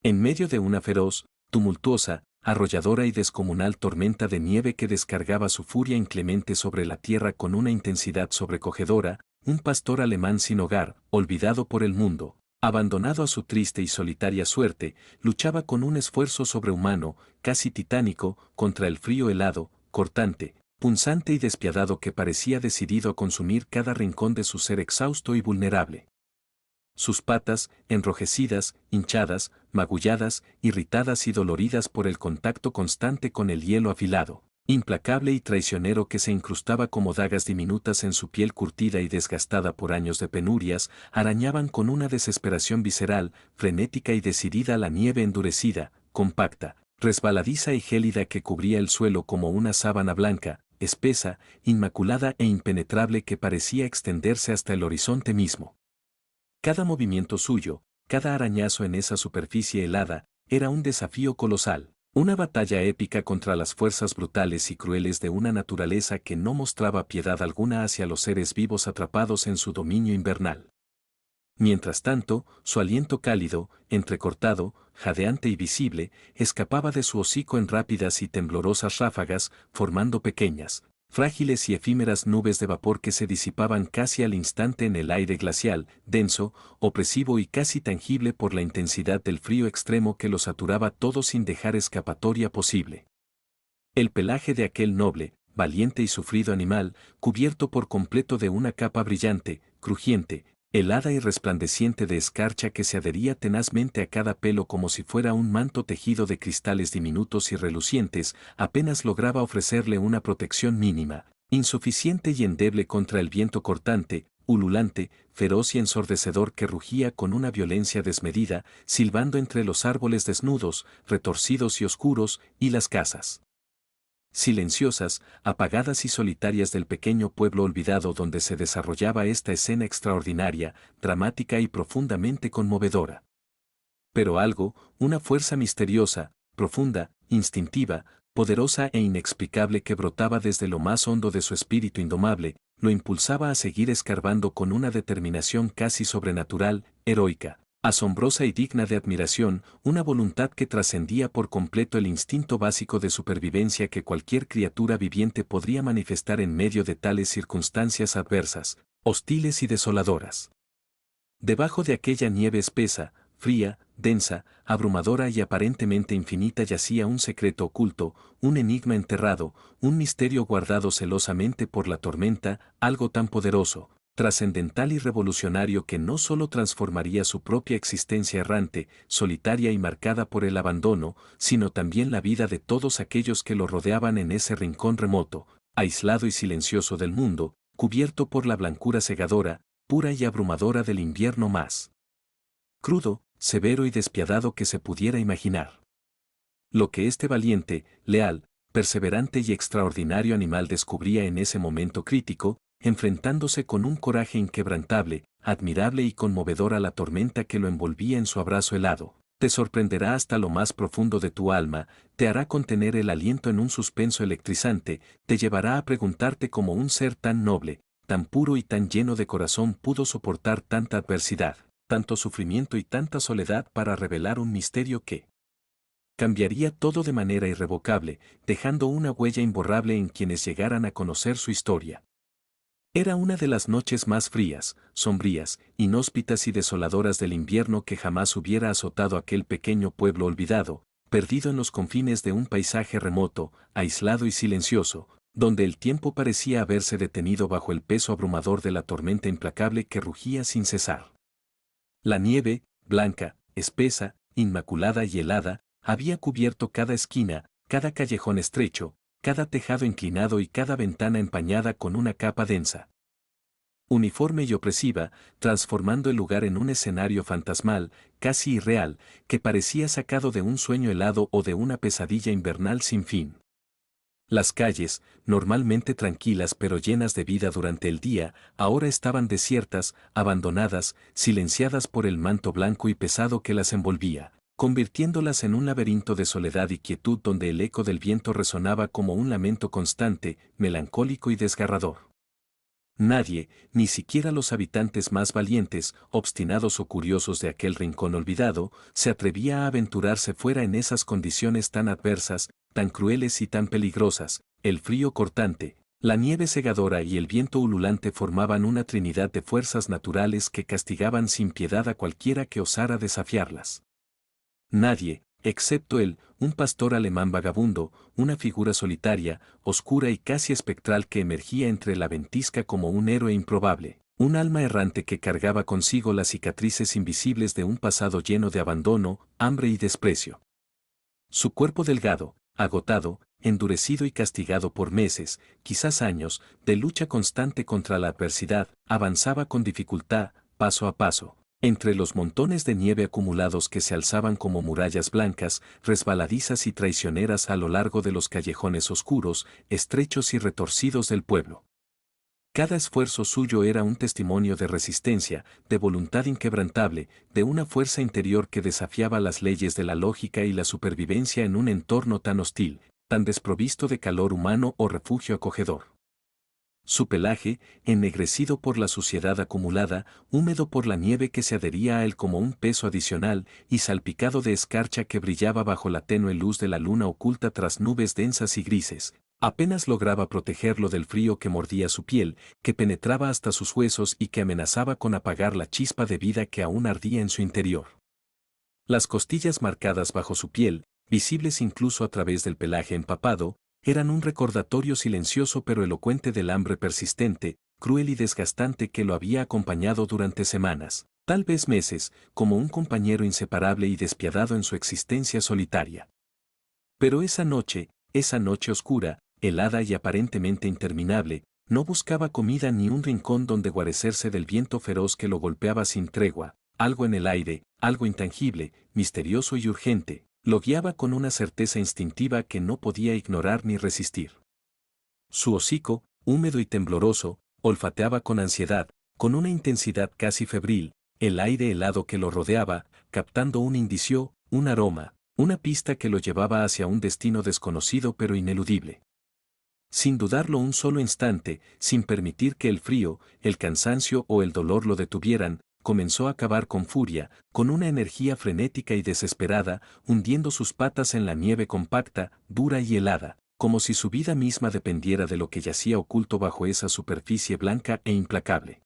En medio de una feroz, tumultuosa, arrolladora y descomunal tormenta de nieve que descargaba su furia inclemente sobre la tierra con una intensidad sobrecogedora, un pastor alemán sin hogar, olvidado por el mundo, abandonado a su triste y solitaria suerte, luchaba con un esfuerzo sobrehumano, casi titánico, contra el frío helado, cortante, punzante y despiadado que parecía decidido a consumir cada rincón de su ser exhausto y vulnerable. Sus patas, enrojecidas, hinchadas, magulladas, irritadas y doloridas por el contacto constante con el hielo afilado, implacable y traicionero que se incrustaba como dagas diminutas en su piel curtida y desgastada por años de penurias, arañaban con una desesperación visceral, frenética y decidida la nieve endurecida, compacta, resbaladiza y gélida que cubría el suelo como una sábana blanca, espesa, inmaculada e impenetrable que parecía extenderse hasta el horizonte mismo. Cada movimiento suyo, cada arañazo en esa superficie helada, era un desafío colosal, una batalla épica contra las fuerzas brutales y crueles de una naturaleza que no mostraba piedad alguna hacia los seres vivos atrapados en su dominio invernal. Mientras tanto, su aliento cálido, entrecortado, jadeante y visible, escapaba de su hocico en rápidas y temblorosas ráfagas, formando pequeñas, frágiles y efímeras nubes de vapor que se disipaban casi al instante en el aire glacial, denso, opresivo y casi tangible por la intensidad del frío extremo que los saturaba todos sin dejar escapatoria posible. El pelaje de aquel noble, valiente y sufrido animal, cubierto por completo de una capa brillante, crujiente, helada y resplandeciente de escarcha que se adhería tenazmente a cada pelo como si fuera un manto tejido de cristales diminutos y relucientes, apenas lograba ofrecerle una protección mínima, insuficiente y endeble contra el viento cortante, ululante, feroz y ensordecedor que rugía con una violencia desmedida, silbando entre los árboles desnudos, retorcidos y oscuros, y las casas silenciosas, apagadas y solitarias del pequeño pueblo olvidado donde se desarrollaba esta escena extraordinaria, dramática y profundamente conmovedora. Pero algo, una fuerza misteriosa, profunda, instintiva, poderosa e inexplicable que brotaba desde lo más hondo de su espíritu indomable, lo impulsaba a seguir escarbando con una determinación casi sobrenatural, heroica, asombrosa y digna de admiración, una voluntad que trascendía por completo el instinto básico de supervivencia que cualquier criatura viviente podría manifestar en medio de tales circunstancias adversas, hostiles y desoladoras. Debajo de aquella nieve espesa, fría, densa, abrumadora y aparentemente infinita yacía un secreto oculto, un enigma enterrado, un misterio guardado celosamente por la tormenta, algo tan poderoso, trascendental y revolucionario que no solo transformaría su propia existencia errante, solitaria y marcada por el abandono, sino también la vida de todos aquellos que lo rodeaban en ese rincón remoto, aislado y silencioso del mundo, cubierto por la blancura cegadora, pura y abrumadora del invierno más crudo, severo y despiadado que se pudiera imaginar. Lo que este valiente, leal, perseverante y extraordinario animal descubría en ese momento crítico, enfrentándose con un coraje inquebrantable, admirable y conmovedor a la tormenta que lo envolvía en su abrazo helado, te sorprenderá hasta lo más profundo de tu alma, te hará contener el aliento en un suspenso electrizante, te llevará a preguntarte cómo un ser tan noble, tan puro y tan lleno de corazón pudo soportar tanta adversidad, tanto sufrimiento y tanta soledad para revelar un misterio que cambiaría todo de manera irrevocable, dejando una huella imborrable en quienes llegaran a conocer su historia. Era una de las noches más frías, sombrías, inhóspitas y desoladoras del invierno que jamás hubiera azotado aquel pequeño pueblo olvidado, perdido en los confines de un paisaje remoto, aislado y silencioso, donde el tiempo parecía haberse detenido bajo el peso abrumador de la tormenta implacable que rugía sin cesar. La nieve, blanca, espesa, inmaculada y helada, había cubierto cada esquina, cada callejón estrecho, cada tejado inclinado y cada ventana empañada con una capa densa, uniforme y opresiva, transformando el lugar en un escenario fantasmal, casi irreal, que parecía sacado de un sueño helado o de una pesadilla invernal sin fin. Las calles, normalmente tranquilas pero llenas de vida durante el día, ahora estaban desiertas, abandonadas, silenciadas por el manto blanco y pesado que las envolvía, convirtiéndolas en un laberinto de soledad y quietud donde el eco del viento resonaba como un lamento constante, melancólico y desgarrador. Nadie, ni siquiera los habitantes más valientes, obstinados o curiosos de aquel rincón olvidado, se atrevía a aventurarse fuera en esas condiciones tan adversas, tan crueles y tan peligrosas. El frío cortante, la nieve cegadora y el viento ululante formaban una trinidad de fuerzas naturales que castigaban sin piedad a cualquiera que osara desafiarlas. Nadie, excepto él, un pastor alemán vagabundo, una figura solitaria, oscura y casi espectral que emergía entre la ventisca como un héroe improbable, un alma errante que cargaba consigo las cicatrices invisibles de un pasado lleno de abandono, hambre y desprecio. Su cuerpo delgado, agotado, endurecido y castigado por meses, quizás años, de lucha constante contra la adversidad, avanzaba con dificultad, paso a paso, entre los montones de nieve acumulados que se alzaban como murallas blancas, resbaladizas y traicioneras a lo largo de los callejones oscuros, estrechos y retorcidos del pueblo. Cada esfuerzo suyo era un testimonio de resistencia, de voluntad inquebrantable, de una fuerza interior que desafiaba las leyes de la lógica y la supervivencia en un entorno tan hostil, tan desprovisto de calor humano o refugio acogedor. Su pelaje, ennegrecido por la suciedad acumulada, húmedo por la nieve que se adhería a él como un peso adicional, y salpicado de escarcha que brillaba bajo la tenue luz de la luna oculta tras nubes densas y grises, apenas lograba protegerlo del frío que mordía su piel, que penetraba hasta sus huesos y que amenazaba con apagar la chispa de vida que aún ardía en su interior. Las costillas marcadas bajo su piel, visibles incluso a través del pelaje empapado, eran un recordatorio silencioso pero elocuente del hambre persistente, cruel y desgastante que lo había acompañado durante semanas, tal vez meses, como un compañero inseparable y despiadado en su existencia solitaria. Pero esa noche oscura, helada y aparentemente interminable, no buscaba comida ni un rincón donde guarecerse del viento feroz que lo golpeaba sin tregua, algo en el aire, algo intangible, misterioso y urgente, lo guiaba con una certeza instintiva que no podía ignorar ni resistir. Su hocico, húmedo y tembloroso, olfateaba con ansiedad, con una intensidad casi febril, el aire helado que lo rodeaba, captando un indicio, un aroma, una pista que lo llevaba hacia un destino desconocido pero ineludible. Sin dudarlo un solo instante, sin permitir que el frío, el cansancio o el dolor lo detuvieran, comenzó a cavar con furia, con una energía frenética y desesperada, hundiendo sus patas en la nieve compacta, dura y helada, como si su vida misma dependiera de lo que yacía oculto bajo esa superficie blanca e implacable.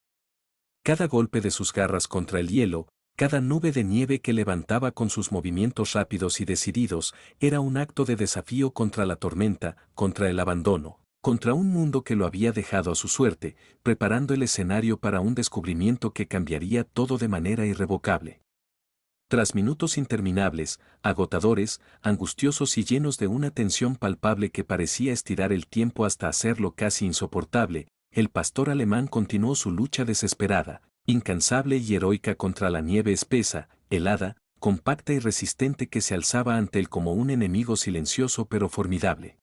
Cada golpe de sus garras contra el hielo, cada nube de nieve que levantaba con sus movimientos rápidos y decididos, era un acto de desafío contra la tormenta, contra el abandono, contra un mundo que lo había dejado a su suerte, preparando el escenario para un descubrimiento que cambiaría todo de manera irrevocable. Tras minutos interminables, agotadores, angustiosos y llenos de una tensión palpable que parecía estirar el tiempo hasta hacerlo casi insoportable, el pastor alemán continuó su lucha desesperada, incansable y heroica contra la nieve espesa, helada, compacta y resistente que se alzaba ante él como un enemigo silencioso pero formidable.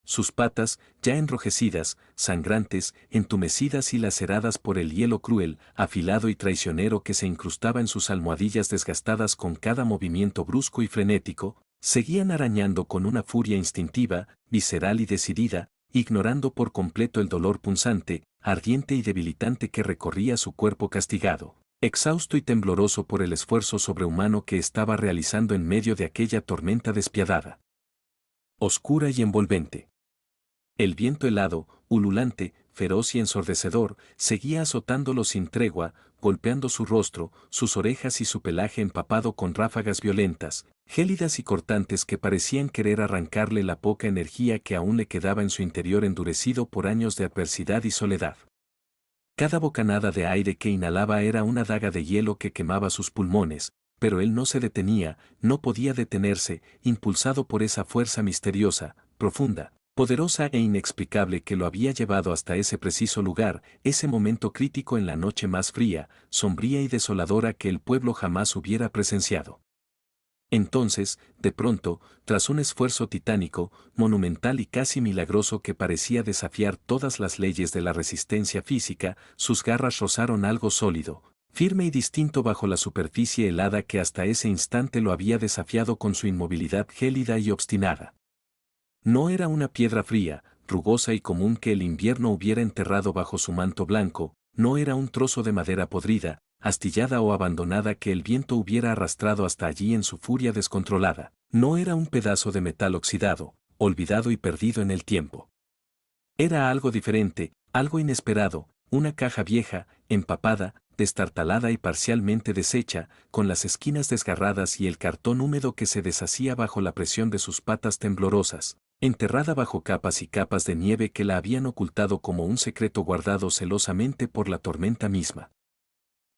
Sus patas, ya enrojecidas, sangrantes, entumecidas y laceradas por el hielo cruel, afilado y traicionero que se incrustaba en sus almohadillas desgastadas con cada movimiento brusco y frenético, seguían arañando con una furia instintiva, visceral y decidida, ignorando por completo el dolor punzante, ardiente y debilitante que recorría su cuerpo castigado, exhausto y tembloroso por el esfuerzo sobrehumano que estaba realizando en medio de aquella tormenta despiadada, oscura y envolvente. El viento helado, ululante, feroz y ensordecedor, seguía azotándolo sin tregua, golpeando su rostro, sus orejas y su pelaje empapado con ráfagas violentas, gélidas y cortantes que parecían querer arrancarle la poca energía que aún le quedaba en su interior endurecido por años de adversidad y soledad. Cada bocanada de aire que inhalaba era una daga de hielo que quemaba sus pulmones, pero él no se detenía, no podía detenerse, impulsado por esa fuerza misteriosa, profunda, poderosa e inexplicable que lo había llevado hasta ese preciso lugar, ese momento crítico en la noche más fría, sombría y desoladora que el pueblo jamás hubiera presenciado. Entonces, de pronto, tras un esfuerzo titánico, monumental y casi milagroso que parecía desafiar todas las leyes de la resistencia física, sus garras rozaron algo sólido, firme y distinto bajo la superficie helada que hasta ese instante lo había desafiado con su inmovilidad gélida y obstinada. No era una piedra fría, rugosa y común que el invierno hubiera enterrado bajo su manto blanco, no era un trozo de madera podrida, astillada o abandonada que el viento hubiera arrastrado hasta allí en su furia descontrolada, no era un pedazo de metal oxidado, olvidado y perdido en el tiempo. Era algo diferente, algo inesperado, una caja vieja, empapada, destartalada y parcialmente deshecha, con las esquinas desgarradas y el cartón húmedo que se deshacía bajo la presión de sus patas temblorosas, enterrada bajo capas y capas de nieve que la habían ocultado como un secreto guardado celosamente por la tormenta misma.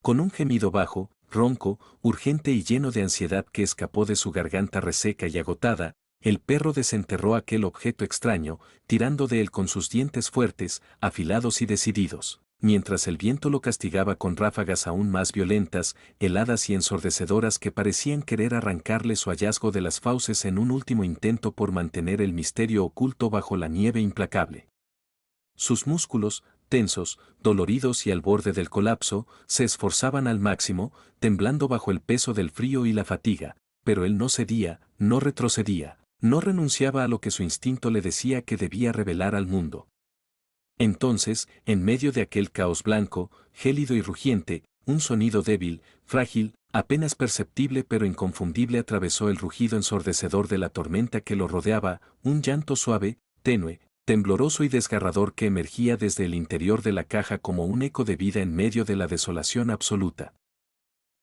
Con un gemido bajo, ronco, urgente y lleno de ansiedad que escapó de su garganta reseca y agotada, el perro desenterró aquel objeto extraño, tirando de él con sus dientes fuertes, afilados y decididos, mientras el viento lo castigaba con ráfagas aún más violentas, heladas y ensordecedoras que parecían querer arrancarle su hallazgo de las fauces en un último intento por mantener el misterio oculto bajo la nieve implacable. Sus músculos, tensos, doloridos y al borde del colapso, se esforzaban al máximo, temblando bajo el peso del frío y la fatiga, pero él no cedía, no retrocedía, no renunciaba a lo que su instinto le decía que debía revelar al mundo. Entonces, en medio de aquel caos blanco, gélido y rugiente, un sonido débil, frágil, apenas perceptible pero inconfundible atravesó el rugido ensordecedor de la tormenta que lo rodeaba, un llanto suave, tenue, tembloroso y desgarrador que emergía desde el interior de la caja como un eco de vida en medio de la desolación absoluta.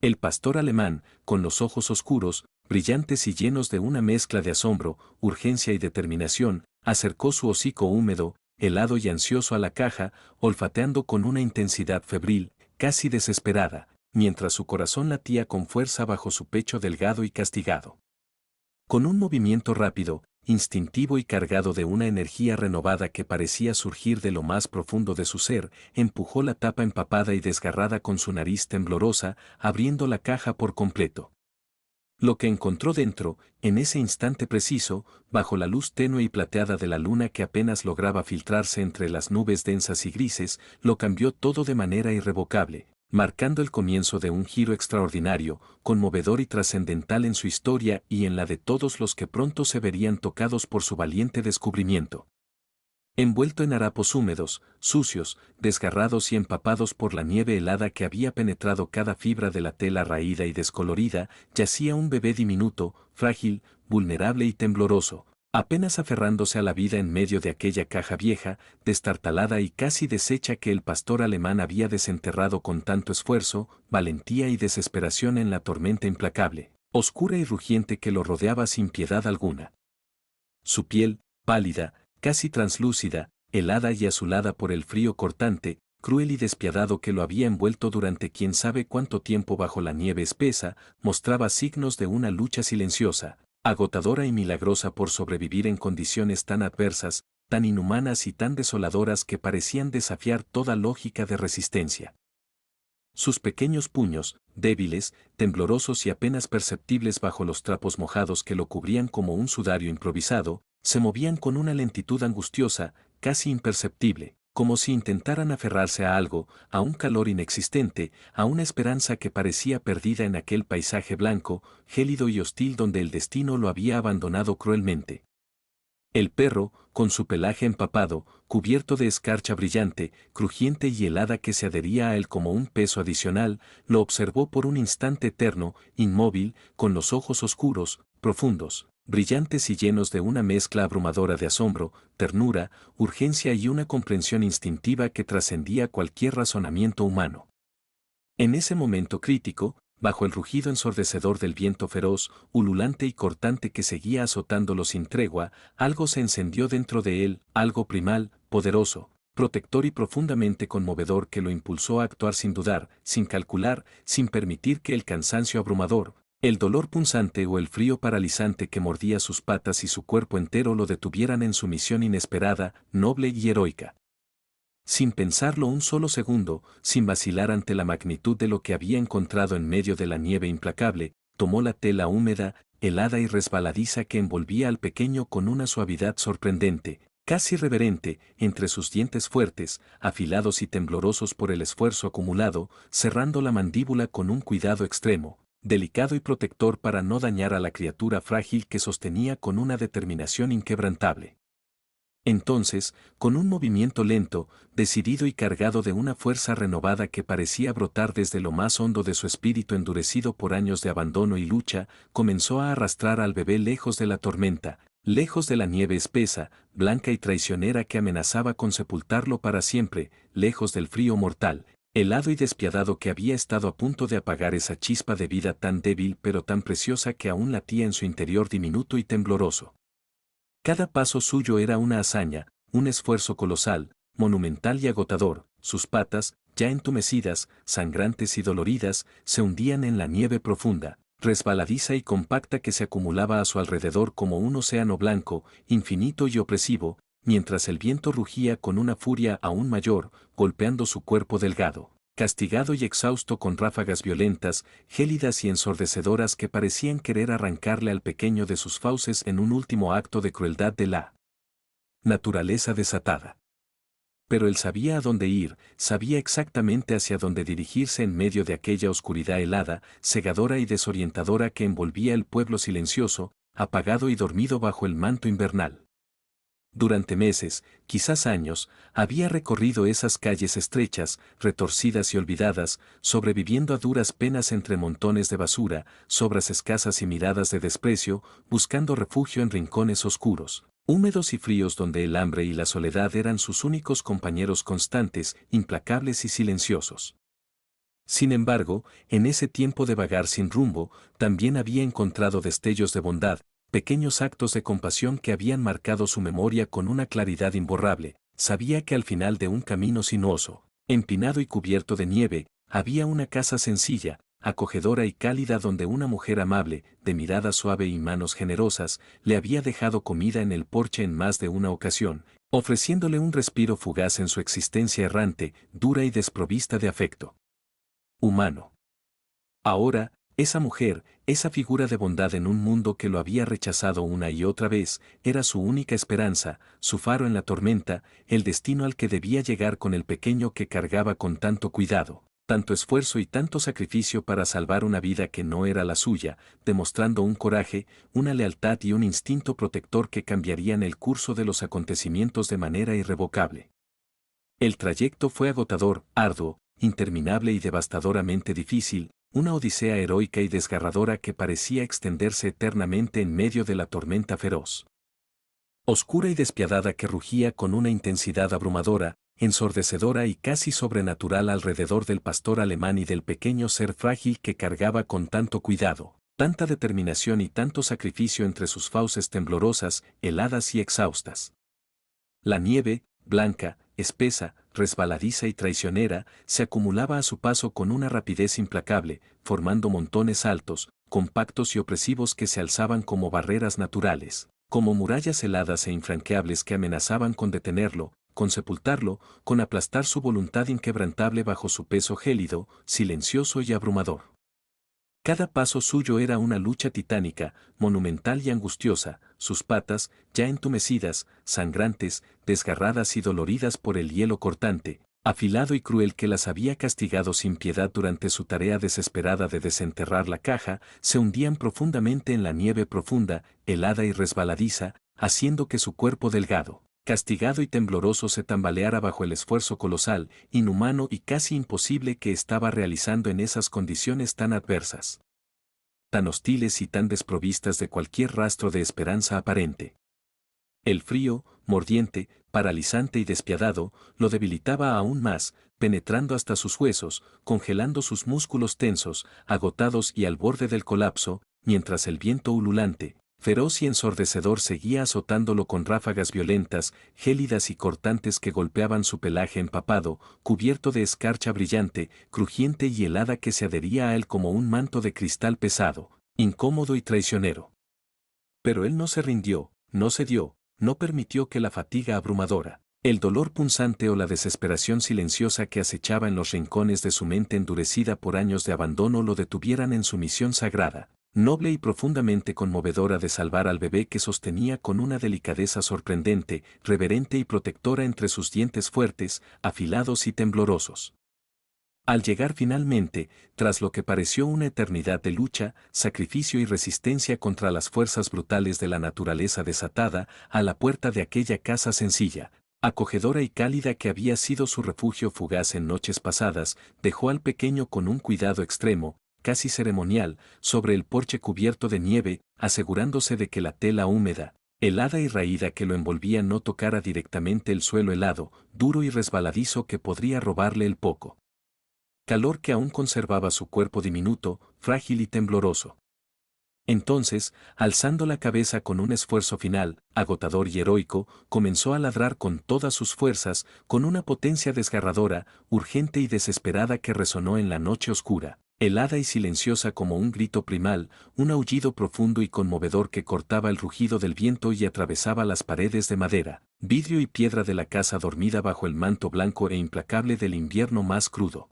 El pastor alemán, con los ojos oscuros, brillantes y llenos de una mezcla de asombro, urgencia y determinación, acercó su hocico húmedo, helado y ansioso a la caja, olfateando con una intensidad febril, casi desesperada, mientras su corazón latía con fuerza bajo su pecho delgado y castigado. Con un movimiento rápido, instintivo y cargado de una energía renovada que parecía surgir de lo más profundo de su ser, empujó la tapa empapada y desgarrada con su nariz temblorosa, abriendo la caja por completo. Lo que encontró dentro, en ese instante preciso, bajo la luz tenue y plateada de la luna que apenas lograba filtrarse entre las nubes densas y grises, lo cambió todo de manera irrevocable, marcando el comienzo de un giro extraordinario, conmovedor y trascendental en su historia y en la de todos los que pronto se verían tocados por su valiente descubrimiento. Envuelto en harapos húmedos, sucios, desgarrados y empapados por la nieve helada que había penetrado cada fibra de la tela raída y descolorida, yacía un bebé diminuto, frágil, vulnerable y tembloroso, apenas aferrándose a la vida en medio de aquella caja vieja, destartalada y casi deshecha que el pastor alemán había desenterrado con tanto esfuerzo, valentía y desesperación en la tormenta implacable, oscura y rugiente que lo rodeaba sin piedad alguna. Su piel, pálida, casi translúcida, helada y azulada por el frío cortante, cruel y despiadado que lo había envuelto durante quién sabe cuánto tiempo bajo la nieve espesa, mostraba signos de una lucha silenciosa, agotadora y milagrosa por sobrevivir en condiciones tan adversas, tan inhumanas y tan desoladoras que parecían desafiar toda lógica de resistencia. Sus pequeños puños, débiles, temblorosos y apenas perceptibles bajo los trapos mojados que lo cubrían como un sudario improvisado, se movían con una lentitud angustiosa, casi imperceptible, como si intentaran aferrarse a algo, a un calor inexistente, a una esperanza que parecía perdida en aquel paisaje blanco, gélido y hostil donde el destino lo había abandonado cruelmente. El perro, con su pelaje empapado, cubierto de escarcha brillante, crujiente y helada que se adhería a él como un peso adicional, lo observó por un instante eterno, inmóvil, con los ojos oscuros, profundos, brillantes y llenos de una mezcla abrumadora de asombro, ternura, urgencia y una comprensión instintiva que trascendía cualquier razonamiento humano. En ese momento crítico, bajo el rugido ensordecedor del viento feroz, ululante y cortante que seguía azotándolo sin tregua, algo se encendió dentro de él, algo primal, poderoso, protector y profundamente conmovedor que lo impulsó a actuar sin dudar, sin calcular, sin permitir que el cansancio abrumador, el dolor punzante o el frío paralizante que mordía sus patas y su cuerpo entero lo detuvieran en su misión inesperada, noble y heroica. Sin pensarlo un solo segundo, sin vacilar ante la magnitud de lo que había encontrado en medio de la nieve implacable, tomó la tela húmeda, helada y resbaladiza que envolvía al pequeño con una suavidad sorprendente, casi reverente, entre sus dientes fuertes, afilados y temblorosos por el esfuerzo acumulado, cerrando la mandíbula con un cuidado extremo, delicado y protector para no dañar a la criatura frágil que sostenía con una determinación inquebrantable. Entonces, con un movimiento lento, decidido y cargado de una fuerza renovada que parecía brotar desde lo más hondo de su espíritu endurecido por años de abandono y lucha, comenzó a arrastrar al bebé lejos de la tormenta, lejos de la nieve espesa, blanca y traicionera que amenazaba con sepultarlo para siempre, lejos del frío mortal, helado y despiadado que había estado a punto de apagar esa chispa de vida tan débil pero tan preciosa que aún latía en su interior diminuto y tembloroso. Cada paso suyo era una hazaña, un esfuerzo colosal, monumental y agotador. Sus patas, ya entumecidas, sangrantes y doloridas, se hundían en la nieve profunda, resbaladiza y compacta que se acumulaba a su alrededor como un océano blanco, infinito y opresivo, mientras el viento rugía con una furia aún mayor, golpeando su cuerpo delgado, castigado y exhausto con ráfagas violentas, gélidas y ensordecedoras que parecían querer arrancarle al pequeño de sus fauces en un último acto de crueldad de la naturaleza desatada. Pero él sabía a dónde ir, sabía exactamente hacia dónde dirigirse en medio de aquella oscuridad helada, cegadora y desorientadora que envolvía el pueblo silencioso, apagado y dormido bajo el manto invernal. Durante meses, quizás años, había recorrido esas calles estrechas, retorcidas y olvidadas, sobreviviendo a duras penas entre montones de basura, sobras escasas y miradas de desprecio, buscando refugio en rincones oscuros, húmedos y fríos donde el hambre y la soledad eran sus únicos compañeros constantes, implacables y silenciosos. Sin embargo, en ese tiempo de vagar sin rumbo, también había encontrado destellos de bondad, pequeños actos de compasión que habían marcado su memoria con una claridad imborrable. Sabía que al final de un camino sinuoso, empinado y cubierto de nieve, había una casa sencilla, acogedora y cálida donde una mujer amable, de mirada suave y manos generosas, le había dejado comida en el porche en más de una ocasión, ofreciéndole un respiro fugaz en su existencia errante, dura y desprovista de afecto humano. Ahora, esa mujer, esa figura de bondad en un mundo que lo había rechazado una y otra vez, era su única esperanza, su faro en la tormenta, el destino al que debía llegar con el pequeño que cargaba con tanto cuidado, tanto esfuerzo y tanto sacrificio para salvar una vida que no era la suya, demostrando un coraje, una lealtad y un instinto protector que cambiarían el curso de los acontecimientos de manera irrevocable. El trayecto fue agotador, arduo, interminable y devastadoramente difícil, una odisea heroica y desgarradora que parecía extenderse eternamente en medio de la tormenta feroz. Oscura y despiadada que rugía con una intensidad abrumadora, ensordecedora y casi sobrenatural alrededor del pastor alemán y del pequeño ser frágil que cargaba con tanto cuidado, tanta determinación y tanto sacrificio entre sus fauces temblorosas, heladas y exhaustas. La nieve, blanca, espesa, resbaladiza y traicionera, se acumulaba a su paso con una rapidez implacable, formando montones altos, compactos y opresivos que se alzaban como barreras naturales, como murallas heladas e infranqueables que amenazaban con detenerlo, con sepultarlo, con aplastar su voluntad inquebrantable bajo su peso gélido, silencioso y abrumador. Cada paso suyo era una lucha titánica, monumental y angustiosa, sus patas, ya entumecidas, sangrantes, desgarradas y doloridas por el hielo cortante, afilado y cruel que las había castigado sin piedad durante su tarea desesperada de desenterrar la caja, se hundían profundamente en la nieve profunda, helada y resbaladiza, haciendo que su cuerpo delgado, castigado y tembloroso se tambaleara bajo el esfuerzo colosal, inhumano y casi imposible que estaba realizando en esas condiciones tan adversas, tan hostiles y tan desprovistas de cualquier rastro de esperanza aparente. El frío, mordiente, paralizante y despiadado, lo debilitaba aún más, penetrando hasta sus huesos, congelando sus músculos tensos, agotados y al borde del colapso, mientras el viento ululante, feroz y ensordecedor seguía azotándolo con ráfagas violentas, gélidas y cortantes que golpeaban su pelaje empapado, cubierto de escarcha brillante, crujiente y helada que se adhería a él como un manto de cristal pesado, incómodo y traicionero. Pero él no se rindió, no cedió, no permitió que la fatiga abrumadora, el dolor punzante o la desesperación silenciosa que acechaba en los rincones de su mente endurecida por años de abandono lo detuvieran en su misión sagrada, noble y profundamente conmovedora de salvar al bebé que sostenía con una delicadeza sorprendente, reverente y protectora entre sus dientes fuertes, afilados y temblorosos. Al llegar finalmente, tras lo que pareció una eternidad de lucha, sacrificio y resistencia contra las fuerzas brutales de la naturaleza desatada, a la puerta de aquella casa sencilla, acogedora y cálida que había sido su refugio fugaz en noches pasadas, dejó al pequeño con un cuidado extremo, casi ceremonial, sobre el porche cubierto de nieve, asegurándose de que la tela húmeda, helada y raída que lo envolvía no tocara directamente el suelo helado, duro y resbaladizo que podría robarle el poco calor que aún conservaba su cuerpo diminuto, frágil y tembloroso. Entonces, alzando la cabeza con un esfuerzo final, agotador y heroico, comenzó a ladrar con todas sus fuerzas, con una potencia desgarradora, urgente y desesperada que resonó en la noche oscura, helada y silenciosa como un grito primal, un aullido profundo y conmovedor que cortaba el rugido del viento y atravesaba las paredes de madera, vidrio y piedra de la casa dormida bajo el manto blanco e implacable del invierno más crudo.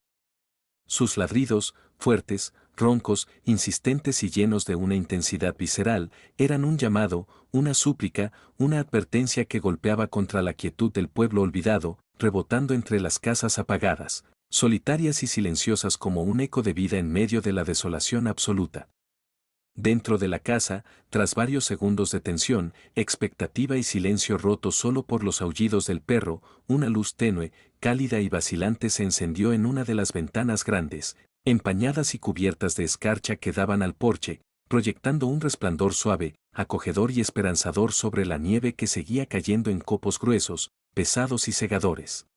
Sus ladridos, fuertes, roncos, insistentes y llenos de una intensidad visceral, eran un llamado, una súplica, una advertencia que golpeaba contra la quietud del pueblo olvidado, rebotando entre las casas apagadas, solitarias y silenciosas como un eco de vida en medio de la desolación absoluta. Dentro de la casa, tras varios segundos de tensión, expectativa y silencio roto solo por los aullidos del perro, una luz tenue, cálida y vacilante se encendió en una de las ventanas grandes, empañadas y cubiertas de escarcha que daban al porche, proyectando un resplandor suave, acogedor y esperanzador sobre la nieve que seguía cayendo en copos gruesos, pesados y segadores.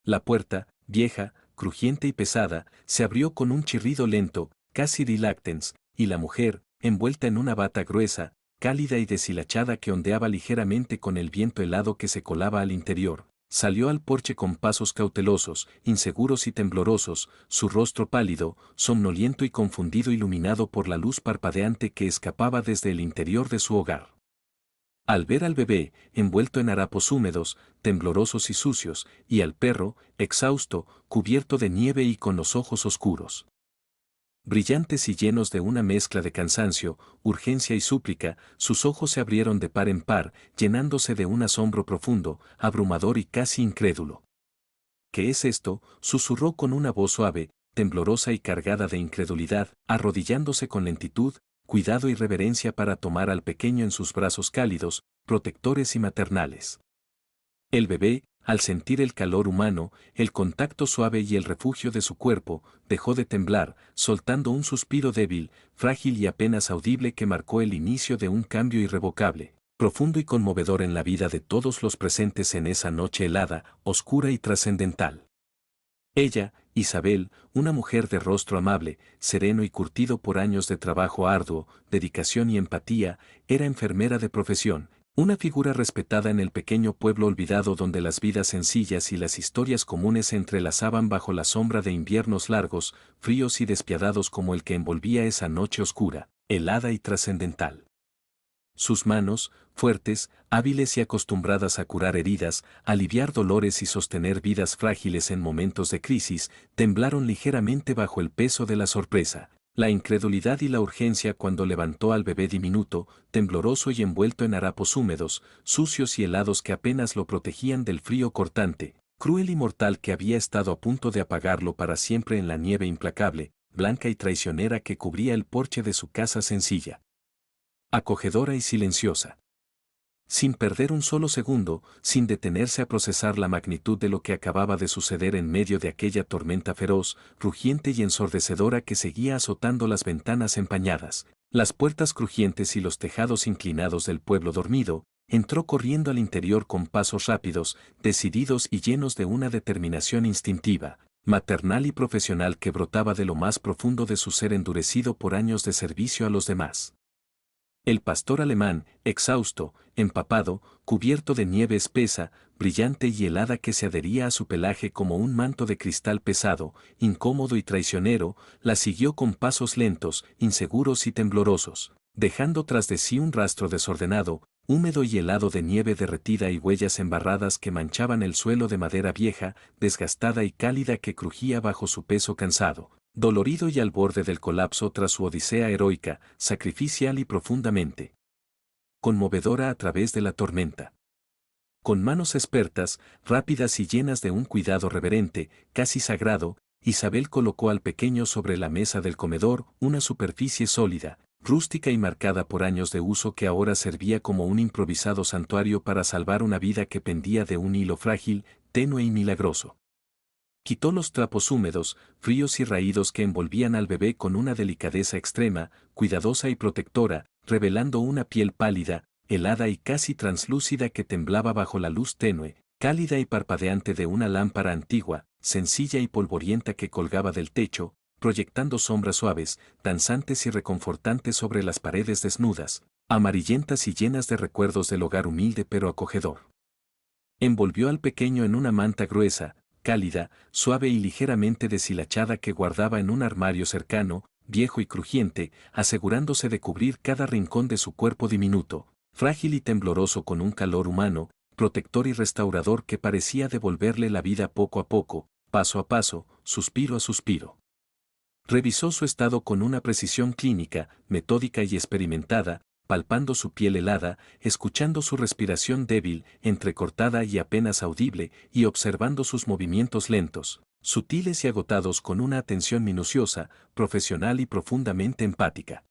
La puerta, vieja, crujiente y pesada, se abrió con un chirrido lento, casi diláctens, y la mujer, envuelta en una bata gruesa, cálida y deshilachada que ondeaba ligeramente con el viento helado que se colaba al interior, salió al porche con pasos cautelosos, inseguros y temblorosos, su rostro pálido, somnoliento y confundido iluminado por la luz parpadeante que escapaba desde el interior de su hogar. Al ver al bebé, envuelto en harapos húmedos, temblorosos y sucios, y al perro, exhausto, cubierto de nieve y con los ojos oscuros, brillantes y llenos de una mezcla de cansancio, urgencia y súplica, sus ojos se abrieron de par en par, llenándose de un asombro profundo, abrumador y casi incrédulo. ¿Qué es esto?, susurró con una voz suave, temblorosa y cargada de incredulidad, arrodillándose con lentitud, cuidado y reverencia para tomar al pequeño en sus brazos cálidos, protectores y maternales. El bebé, al sentir el calor humano, el contacto suave y el refugio de su cuerpo, dejó de temblar, soltando un suspiro débil, frágil y apenas audible que marcó el inicio de un cambio irrevocable, profundo y conmovedor en la vida de todos los presentes en esa noche helada, oscura y trascendental. Ella, Isabel, una mujer de rostro amable, sereno y curtido por años de trabajo arduo, dedicación y empatía, era enfermera de profesión, una figura respetada en el pequeño pueblo olvidado donde las vidas sencillas y las historias comunes se entrelazaban bajo la sombra de inviernos largos, fríos y despiadados como el que envolvía esa noche oscura, helada y trascendental. Sus manos, fuertes, hábiles y acostumbradas a curar heridas, aliviar dolores y sostener vidas frágiles en momentos de crisis, temblaron ligeramente bajo el peso de la sorpresa, la incredulidad y la urgencia cuando levantó al bebé diminuto, tembloroso y envuelto en harapos húmedos, sucios y helados que apenas lo protegían del frío cortante, cruel y mortal que había estado a punto de apagarlo para siempre en la nieve implacable, blanca y traicionera que cubría el porche de su casa sencilla, acogedora y silenciosa. Sin perder un solo segundo, sin detenerse a procesar la magnitud de lo que acababa de suceder en medio de aquella tormenta feroz, rugiente y ensordecedora que seguía azotando las ventanas empañadas, las puertas crujientes y los tejados inclinados del pueblo dormido, entró corriendo al interior con pasos rápidos, decididos y llenos de una determinación instintiva, maternal y profesional que brotaba de lo más profundo de su ser endurecido por años de servicio a los demás. El pastor alemán, exhausto, empapado, cubierto de nieve espesa, brillante y helada que se adhería a su pelaje como un manto de cristal pesado, incómodo y traicionero, la siguió con pasos lentos, inseguros y temblorosos, dejando tras de sí un rastro desordenado, húmedo y helado de nieve derretida y huellas embarradas que manchaban el suelo de madera vieja, desgastada y cálida que crujía bajo su peso cansado, dolorido y al borde del colapso tras su odisea heroica, sacrificial y profundamente conmovedora a través de la tormenta. Con manos expertas, rápidas y llenas de un cuidado reverente, casi sagrado, Isabel colocó al pequeño sobre la mesa del comedor, una superficie sólida, rústica y marcada por años de uso que ahora servía como un improvisado santuario para salvar una vida que pendía de un hilo frágil, tenue y milagroso. Quitó los trapos húmedos, fríos y raídos que envolvían al bebé con una delicadeza extrema, cuidadosa y protectora, revelando una piel pálida, helada y casi translúcida que temblaba bajo la luz tenue, cálida y parpadeante de una lámpara antigua, sencilla y polvorienta que colgaba del techo, proyectando sombras suaves, danzantes y reconfortantes sobre las paredes desnudas, amarillentas y llenas de recuerdos del hogar humilde pero acogedor. Envolvió al pequeño en una manta gruesa, cálida, suave y ligeramente deshilachada que guardaba en un armario cercano, viejo y crujiente, asegurándose de cubrir cada rincón de su cuerpo diminuto, frágil y tembloroso con un calor humano, protector y restaurador que parecía devolverle la vida poco a poco, paso a paso, suspiro a suspiro. Revisó su estado con una precisión clínica, metódica y experimentada, palpando su piel helada, escuchando su respiración débil, entrecortada y apenas audible, y observando sus movimientos lentos, sutiles y agotados con una atención minuciosa, profesional y profundamente empática.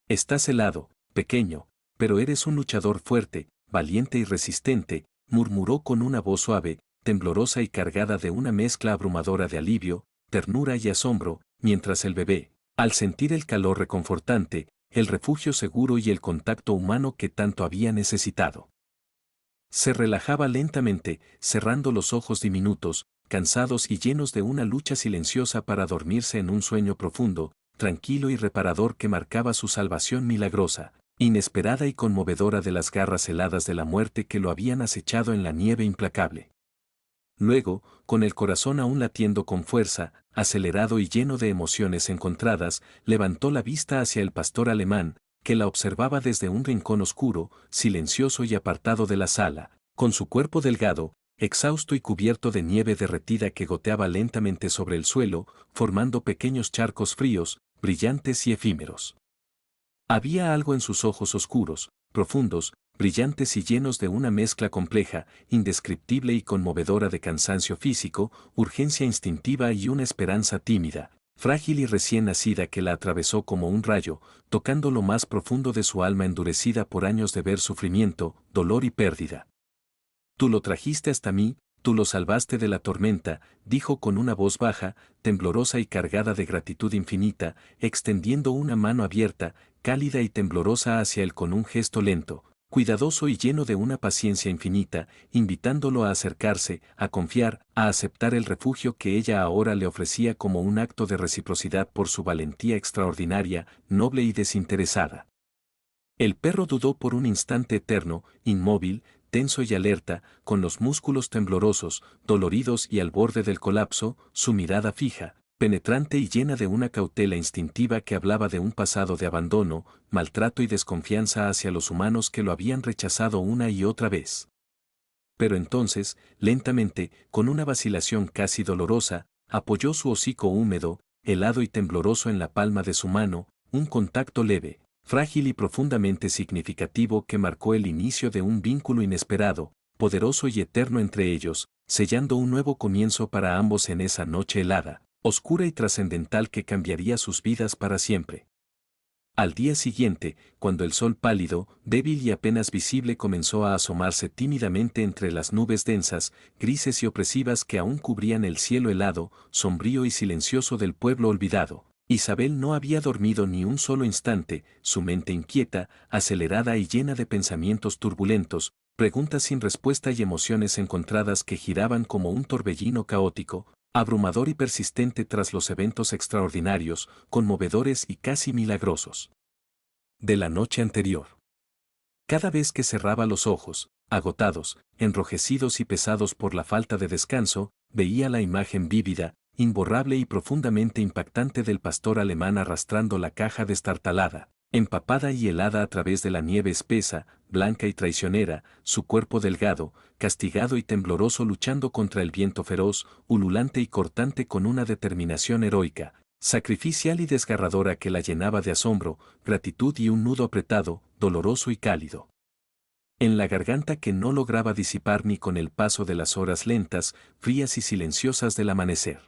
Estás helado, pequeño, pero eres un luchador fuerte, valiente y resistente, murmuró con una voz suave, temblorosa y cargada de una mezcla abrumadora de alivio, ternura y asombro, mientras el bebé, al sentir el calor reconfortante, el refugio seguro y el contacto humano que tanto había necesitado, se relajaba lentamente, cerrando los ojos diminutos, cansados y llenos de una lucha silenciosa para dormirse en un sueño profundo, tranquilo y reparador que marcaba su salvación milagrosa, inesperada y conmovedora de las garras heladas de la muerte que lo habían acechado en la nieve implacable. Luego, con el corazón aún latiendo con fuerza, acelerado y lleno de emociones encontradas, levantó la vista hacia el pastor alemán, que la observaba desde un rincón oscuro, silencioso y apartado de la sala, con su cuerpo delgado, exhausto y cubierto de nieve derretida que goteaba lentamente sobre el suelo, formando pequeños charcos fríos, brillantes y efímeros. Había algo en sus ojos oscuros, profundos, brillantes y llenos de una mezcla compleja, indescriptible y conmovedora de cansancio físico, urgencia instintiva y una esperanza tímida, frágil y recién nacida que la atravesó como un rayo, tocando lo más profundo de su alma endurecida por años de ver sufrimiento, dolor y pérdida. Tú lo trajiste hasta mí, tú lo salvaste de la tormenta, dijo con una voz baja, temblorosa y cargada de gratitud infinita, extendiendo una mano abierta, cálida y temblorosa hacia él con un gesto lento, cuidadoso y lleno de una paciencia infinita, invitándolo a acercarse, a confiar, a aceptar el refugio que ella ahora le ofrecía como un acto de reciprocidad por su valentía extraordinaria, noble y desinteresada. El perro dudó por un instante eterno, inmóvil, tenso y alerta, con los músculos temblorosos, doloridos y al borde del colapso, su mirada fija, penetrante y llena de una cautela instintiva que hablaba de un pasado de abandono, maltrato y desconfianza hacia los humanos que lo habían rechazado una y otra vez. Pero entonces, lentamente, con una vacilación casi dolorosa, apoyó su hocico húmedo, helado y tembloroso en la palma de su mano, un contacto leve, frágil y profundamente significativo que marcó el inicio de un vínculo inesperado, poderoso y eterno entre ellos, sellando un nuevo comienzo para ambos en esa noche helada, oscura y trascendental que cambiaría sus vidas para siempre. Al día siguiente, cuando el sol pálido, débil y apenas visible comenzó a asomarse tímidamente entre las nubes densas, grises y opresivas que aún cubrían el cielo helado, sombrío y silencioso del pueblo olvidado, Isabel no había dormido ni un solo instante, su mente inquieta, acelerada y llena de pensamientos turbulentos, preguntas sin respuesta y emociones encontradas que giraban como un torbellino caótico, abrumador y persistente tras los eventos extraordinarios, conmovedores y casi milagrosos de la noche anterior. Cada vez que cerraba los ojos, agotados, enrojecidos y pesados por la falta de descanso, veía la imagen vívida, imborrable y profundamente impactante del pastor alemán arrastrando la caja destartalada, empapada y helada a través de la nieve espesa, blanca y traicionera, su cuerpo delgado, castigado y tembloroso luchando contra el viento feroz, ululante y cortante con una determinación heroica, sacrificial y desgarradora que la llenaba de asombro, gratitud y un nudo apretado, doloroso y cálido en la garganta que no lograba disipar ni con el paso de las horas lentas, frías y silenciosas del amanecer.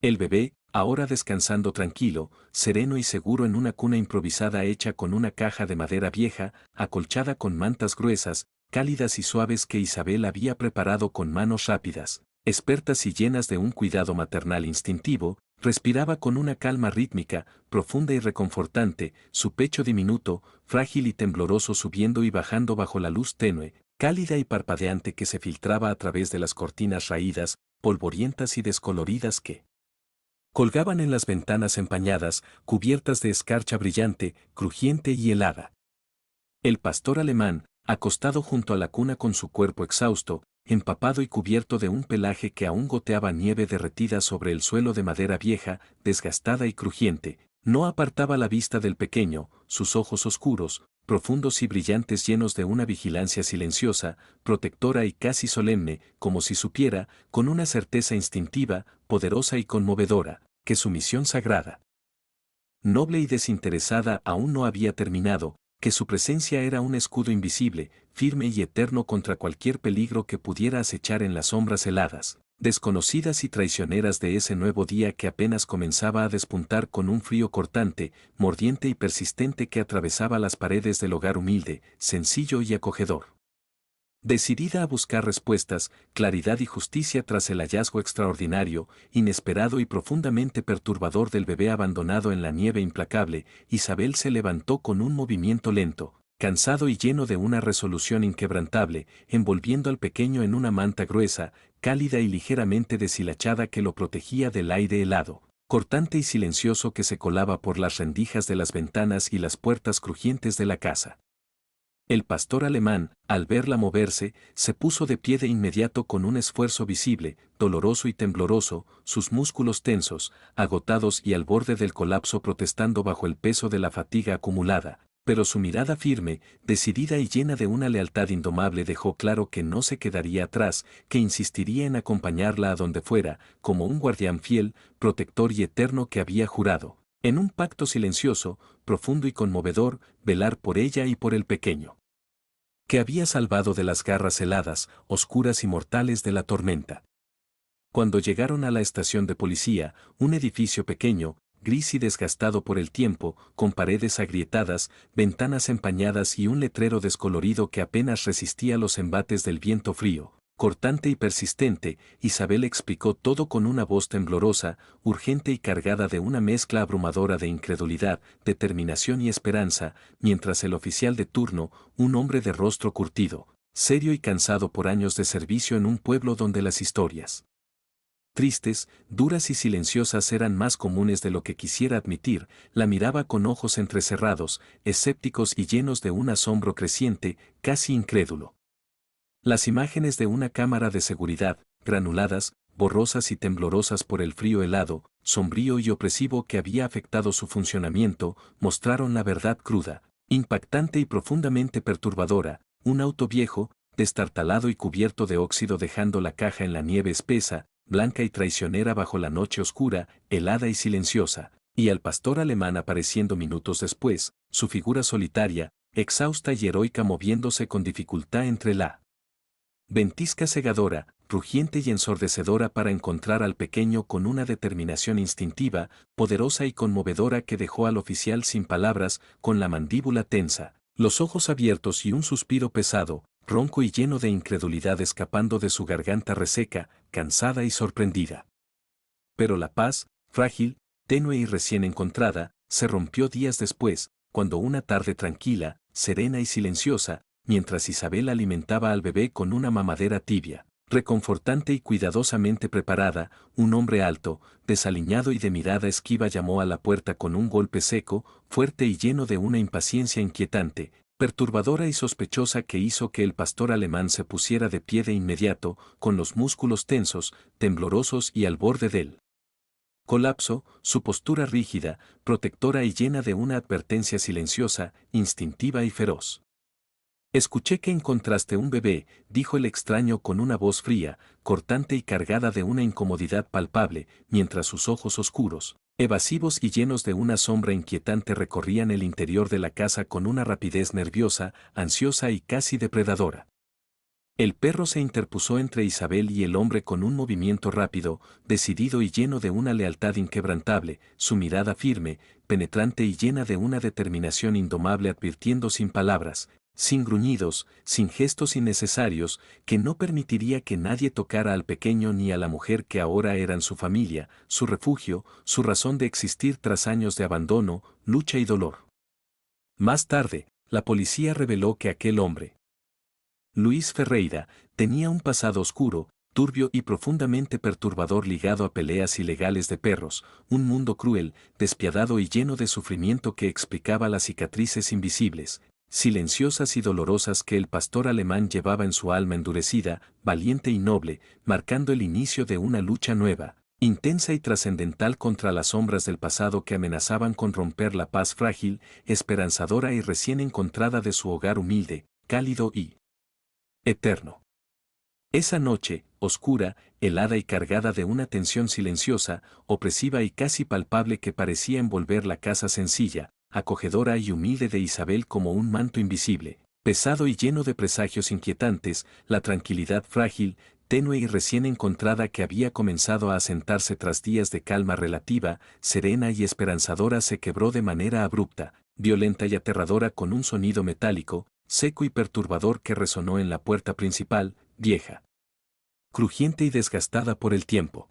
El bebé, ahora descansando tranquilo, sereno y seguro en una cuna improvisada hecha con una caja de madera vieja, acolchada con mantas gruesas, cálidas y suaves que Isabel había preparado con manos rápidas, expertas y llenas de un cuidado maternal instintivo, respiraba con una calma rítmica, profunda y reconfortante, su pecho diminuto, frágil y tembloroso subiendo y bajando bajo la luz tenue, cálida y parpadeante que se filtraba a través de las cortinas raídas, polvorientas y descoloridas que colgaban en las ventanas empañadas, cubiertas de escarcha brillante, crujiente y helada. El pastor alemán, acostado junto a la cuna con su cuerpo exhausto, empapado y cubierto de un pelaje que aún goteaba nieve derretida sobre el suelo de madera vieja, desgastada y crujiente, no apartaba la vista del pequeño, sus ojos oscuros, profundos y brillantes llenos de una vigilancia silenciosa, protectora y casi solemne, como si supiera, con una certeza instintiva, poderosa y conmovedora, que su misión sagrada, noble y desinteresada aún no había terminado, que su presencia era un escudo invisible, firme y eterno contra cualquier peligro que pudiera acechar en las sombras heladas, desconocidas y traicioneras de ese nuevo día que apenas comenzaba a despuntar con un frío cortante, mordiente y persistente que atravesaba las paredes del hogar humilde, sencillo y acogedor. Decidida a buscar respuestas, claridad y justicia tras el hallazgo extraordinario, inesperado y profundamente perturbador del bebé abandonado en la nieve implacable, Isabel se levantó con un movimiento lento, cansado y lleno de una resolución inquebrantable, envolviendo al pequeño en una manta gruesa, cálida y ligeramente deshilachada que lo protegía del aire helado, cortante y silencioso que se colaba por las rendijas de las ventanas y las puertas crujientes de la casa. El pastor alemán, al verla moverse, se puso de pie de inmediato con un esfuerzo visible, doloroso y tembloroso, sus músculos tensos, agotados y al borde del colapso protestando bajo el peso de la fatiga acumulada, pero su mirada firme, decidida y llena de una lealtad indomable dejó claro que no se quedaría atrás, que insistiría en acompañarla a donde fuera, como un guardián fiel, protector y eterno que había jurado, en un pacto silencioso, profundo y conmovedor, velar por ella y por el pequeño, que había salvado de las garras heladas, oscuras y mortales de la tormenta. Cuando llegaron a la estación de policía, un edificio pequeño, gris y desgastado por el tiempo, con paredes agrietadas, ventanas empañadas y un letrero descolorido que apenas resistía los embates del viento frío, cortante y persistente, Isabel explicó todo con una voz temblorosa, urgente y cargada de una mezcla abrumadora de incredulidad, determinación y esperanza, mientras el oficial de turno, un hombre de rostro curtido, serio y cansado por años de servicio en un pueblo donde las historias tristes, duras y silenciosas eran más comunes de lo que quisiera admitir, la miraba con ojos entrecerrados, escépticos y llenos de un asombro creciente, casi incrédulo. Las imágenes de una cámara de seguridad, granuladas, borrosas y temblorosas por el frío helado, sombrío y opresivo que había afectado su funcionamiento, mostraron la verdad cruda, impactante y profundamente perturbadora, un auto viejo, destartalado y cubierto de óxido dejando la caja en la nieve espesa, blanca y traicionera bajo la noche oscura, helada y silenciosa, y al pastor alemán apareciendo minutos después, su figura solitaria, exhausta y heroica moviéndose con dificultad entre la ventisca cegadora, rugiente y ensordecedora para encontrar al pequeño con una determinación instintiva, poderosa y conmovedora que dejó al oficial sin palabras, con la mandíbula tensa, los ojos abiertos y un suspiro pesado, ronco y lleno de incredulidad escapando de su garganta reseca, cansada y sorprendida. Pero la paz, frágil, tenue y recién encontrada, se rompió días después, cuando una tarde tranquila, serena y silenciosa, mientras Isabel alimentaba al bebé con una mamadera tibia, reconfortante y cuidadosamente preparada, un hombre alto, desaliñado y de mirada esquiva llamó a la puerta con un golpe seco, fuerte y lleno de una impaciencia inquietante, perturbadora y sospechosa que hizo que el pastor alemán se pusiera de pie de inmediato, con los músculos tensos, temblorosos y al borde del colapso, su postura rígida, protectora y llena de una advertencia silenciosa, instintiva y feroz. Escuché que encontraste un bebé, dijo el extraño con una voz fría, cortante y cargada de una incomodidad palpable, mientras sus ojos oscuros, evasivos y llenos de una sombra inquietante recorrían el interior de la casa con una rapidez nerviosa, ansiosa y casi depredadora. El perro se interpuso entre Isabel y el hombre con un movimiento rápido, decidido y lleno de una lealtad inquebrantable, su mirada firme, penetrante y llena de una determinación indomable, advirtiendo sin palabras, sin gruñidos, sin gestos innecesarios, que no permitiría que nadie tocara al pequeño ni a la mujer que ahora eran su familia, su refugio, su razón de existir tras años de abandono, lucha y dolor. Más tarde, la policía reveló que aquel hombre, Luis Ferreira, tenía un pasado oscuro, turbio y profundamente perturbador ligado a peleas ilegales de perros, un mundo cruel, despiadado y lleno de sufrimiento que explicaba las cicatrices invisibles, silenciosas y dolorosas que el pastor alemán llevaba en su alma endurecida, valiente y noble, marcando el inicio de una lucha nueva, intensa y trascendental contra las sombras del pasado que amenazaban con romper la paz frágil, esperanzadora y recién encontrada de su hogar humilde, cálido y eterno. Esa noche, oscura, helada y cargada de una tensión silenciosa, opresiva y casi palpable que parecía envolver la casa sencilla, acogedora y humilde de Isabel como un manto invisible, pesado y lleno de presagios inquietantes, la tranquilidad frágil, tenue y recién encontrada que había comenzado a asentarse tras días de calma relativa, serena y esperanzadora se quebró de manera abrupta, violenta y aterradora con un sonido metálico, seco y perturbador que resonó en la puerta principal, vieja, crujiente y desgastada por el tiempo.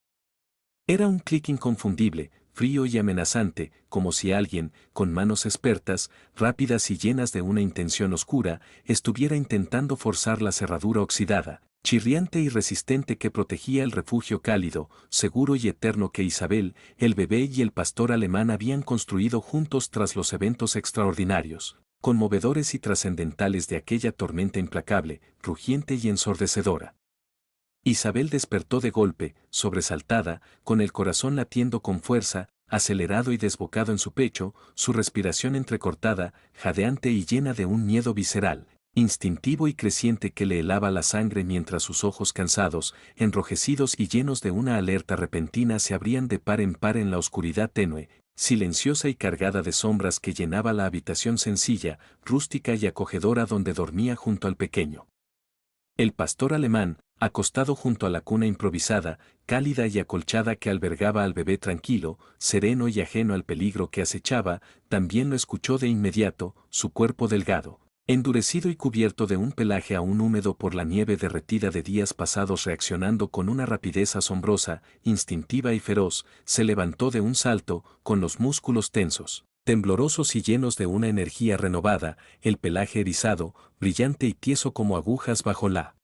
Era un clic inconfundible, frío y amenazante, como si alguien, con manos expertas, rápidas y llenas de una intención oscura, estuviera intentando forzar la cerradura oxidada, chirriante y resistente que protegía el refugio cálido, seguro y eterno que Isabel, el bebé y el pastor alemán habían construido juntos tras los eventos extraordinarios, conmovedores y trascendentales de aquella tormenta implacable, rugiente y ensordecedora. Isabel despertó de golpe, sobresaltada, con el corazón latiendo con fuerza, acelerado y desbocado en su pecho, su respiración entrecortada, jadeante y llena de un miedo visceral, instintivo y creciente que le helaba la sangre mientras sus ojos cansados, enrojecidos y llenos de una alerta repentina se abrían de par en la oscuridad tenue, silenciosa y cargada de sombras que llenaba la habitación sencilla, rústica y acogedora donde dormía junto al pequeño. El pastor alemán, acostado junto a la cuna improvisada, cálida y acolchada que albergaba al bebé tranquilo, sereno y ajeno al peligro que acechaba, también lo escuchó de inmediato, su cuerpo delgado, endurecido y cubierto de un pelaje aún húmedo por la nieve derretida de días pasados, reaccionando con una rapidez asombrosa, instintiva y feroz, se levantó de un salto, con los músculos tensos, temblorosos y llenos de una energía renovada, el pelaje erizado, brillante y tieso como agujas bajo la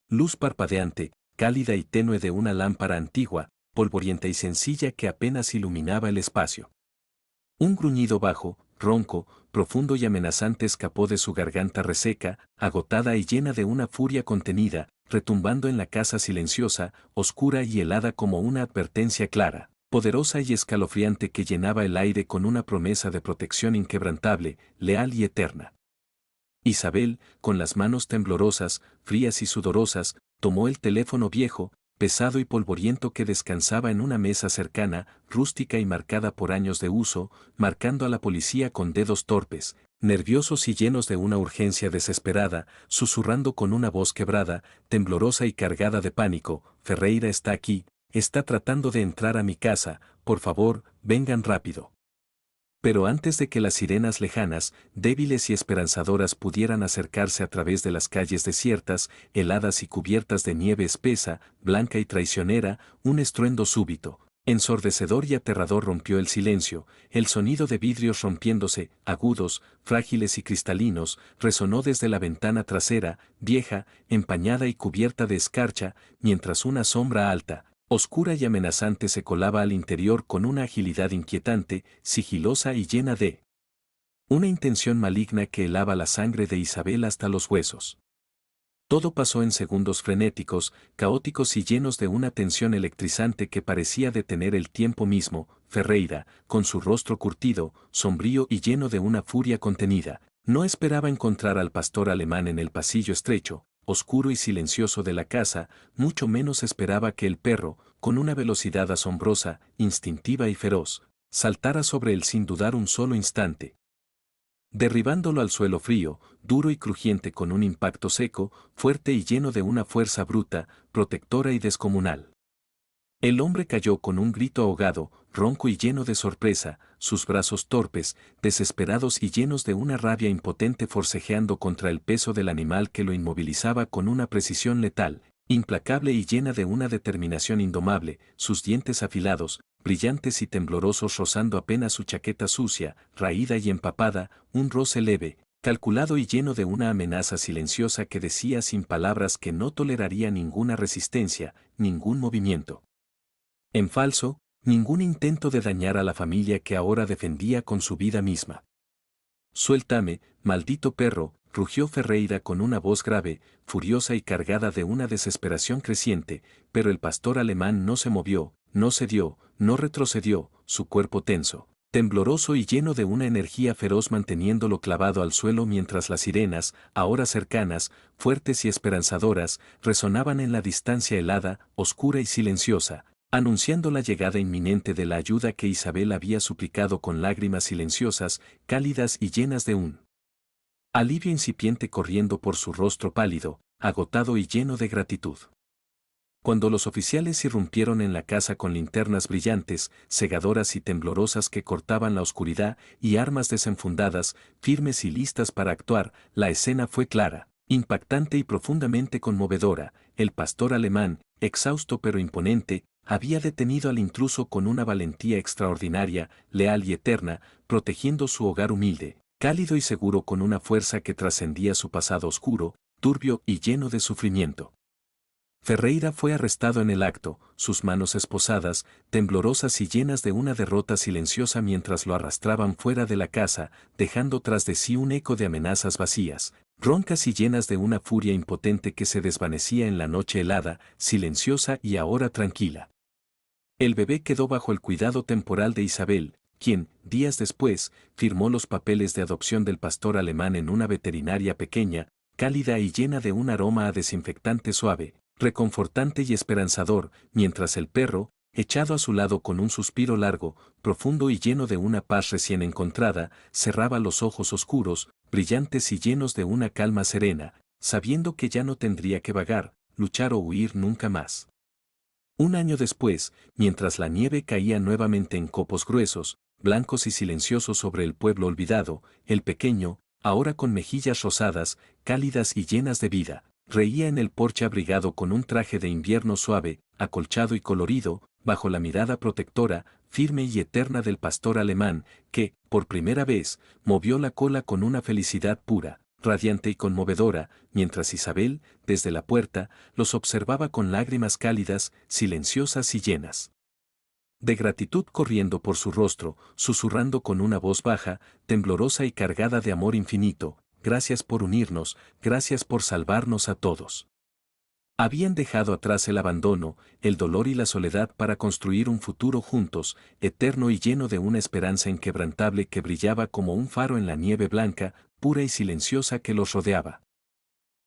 luz parpadeante, cálida y tenue de una lámpara antigua, polvorienta y sencilla que apenas iluminaba el espacio. Un gruñido bajo, ronco, profundo y amenazante escapó de su garganta reseca, agotada y llena de una furia contenida, retumbando en la casa silenciosa, oscura y helada como una advertencia clara, poderosa y escalofriante que llenaba el aire con una promesa de protección inquebrantable, leal y eterna. Isabel, con las manos temblorosas, frías y sudorosas, tomó el teléfono viejo, pesado y polvoriento que descansaba en una mesa cercana, rústica y marcada por años de uso, marcando a la policía con dedos torpes, nerviosos y llenos de una urgencia desesperada, susurrando con una voz quebrada, temblorosa y cargada de pánico: Ferreira está aquí, está tratando de entrar a mi casa, por favor, vengan rápido. Pero antes de que las sirenas lejanas, débiles y esperanzadoras pudieran acercarse a través de las calles desiertas, heladas y cubiertas de nieve espesa, blanca y traicionera, un estruendo súbito, ensordecedor y aterrador rompió el silencio, el sonido de vidrios rompiéndose, agudos, frágiles y cristalinos, resonó desde la ventana trasera, vieja, empañada y cubierta de escarcha, mientras una sombra alta, oscura y amenazante se colaba al interior con una agilidad inquietante, sigilosa y llena de una intención maligna que helaba la sangre de Isabel hasta los huesos. Todo pasó en segundos frenéticos, caóticos y llenos de una tensión electrizante que parecía detener el tiempo mismo. Ferreira, con su rostro curtido, sombrío y lleno de una furia contenida, no esperaba encontrar al pastor alemán en el pasillo estrecho, oscuro y silencioso de la casa, mucho menos esperaba que el perro, con una velocidad asombrosa, instintiva y feroz, saltara sobre él sin dudar un solo instante. derribándolo al suelo frío, duro y crujiente con un impacto seco, fuerte y lleno de una fuerza bruta, protectora y descomunal. El hombre cayó con un grito ahogado, ronco y lleno de sorpresa, sus brazos torpes, desesperados y llenos de una rabia impotente forcejeando contra el peso del animal que lo inmovilizaba con una precisión letal, implacable y llena de una determinación indomable, sus dientes afilados, brillantes y temblorosos rozando apenas su chaqueta sucia, raída y empapada, un roce leve, calculado y lleno de una amenaza silenciosa que decía sin palabras que no toleraría ninguna resistencia, ningún movimiento. En falso, ningún intento de dañar a la familia que ahora defendía con su vida misma. Suéltame, maldito perro, rugió Ferreira con una voz grave, furiosa y cargada de una desesperación creciente, pero el pastor alemán no se movió, no cedió, no retrocedió, su cuerpo tenso, tembloroso y lleno de una energía feroz manteniéndolo clavado al suelo mientras las sirenas, ahora cercanas, fuertes y esperanzadoras, resonaban en la distancia helada, oscura y silenciosa, anunciando la llegada inminente de la ayuda que Isabel había suplicado con lágrimas silenciosas, cálidas y llenas de un alivio incipiente corriendo por su rostro pálido, agotado y lleno de gratitud. Cuando los oficiales irrumpieron en la casa con linternas brillantes, cegadoras y temblorosas que cortaban la oscuridad y armas desenfundadas, firmes y listas para actuar, la escena fue clara, impactante y profundamente conmovedora. El pastor alemán, exhausto pero imponente, había detenido al intruso con una valentía extraordinaria, leal y eterna, protegiendo su hogar humilde, cálido y seguro con una fuerza que trascendía su pasado oscuro, turbio y lleno de sufrimiento. Ferreira fue arrestado en el acto, sus manos esposadas, temblorosas y llenas de una derrota silenciosa mientras lo arrastraban fuera de la casa, dejando tras de sí un eco de amenazas vacías, roncas y llenas de una furia impotente que se desvanecía en la noche helada, silenciosa y ahora tranquila. El bebé quedó bajo el cuidado temporal de Isabel, quien, días después, firmó los papeles de adopción del pastor alemán en una veterinaria pequeña, cálida y llena de un aroma a desinfectante suave, reconfortante y esperanzador, mientras el perro, echado a su lado con un suspiro largo, profundo y lleno de una paz recién encontrada, cerraba los ojos oscuros, brillantes y llenos de una calma serena, sabiendo que ya no tendría que vagar, luchar o huir nunca más. Un año después, mientras la nieve caía nuevamente en copos gruesos, blancos y silenciosos sobre el pueblo olvidado, el pequeño, ahora con mejillas rosadas, cálidas y llenas de vida, reía en el porche abrigado con un traje de invierno suave, acolchado y colorido, bajo la mirada protectora, firme y eterna del pastor alemán, que, por primera vez, movió la cola con una felicidad pura, radiante y conmovedora, mientras Isabel, desde la puerta, los observaba con lágrimas cálidas, silenciosas y llenas de gratitud corriendo por su rostro, susurrando con una voz baja, temblorosa y cargada de amor infinito: gracias por unirnos, gracias por salvarnos a todos. Habían dejado atrás el abandono, el dolor y la soledad para construir un futuro juntos, eterno y lleno de una esperanza inquebrantable que brillaba como un faro en la nieve blanca, pura y silenciosa que los rodeaba.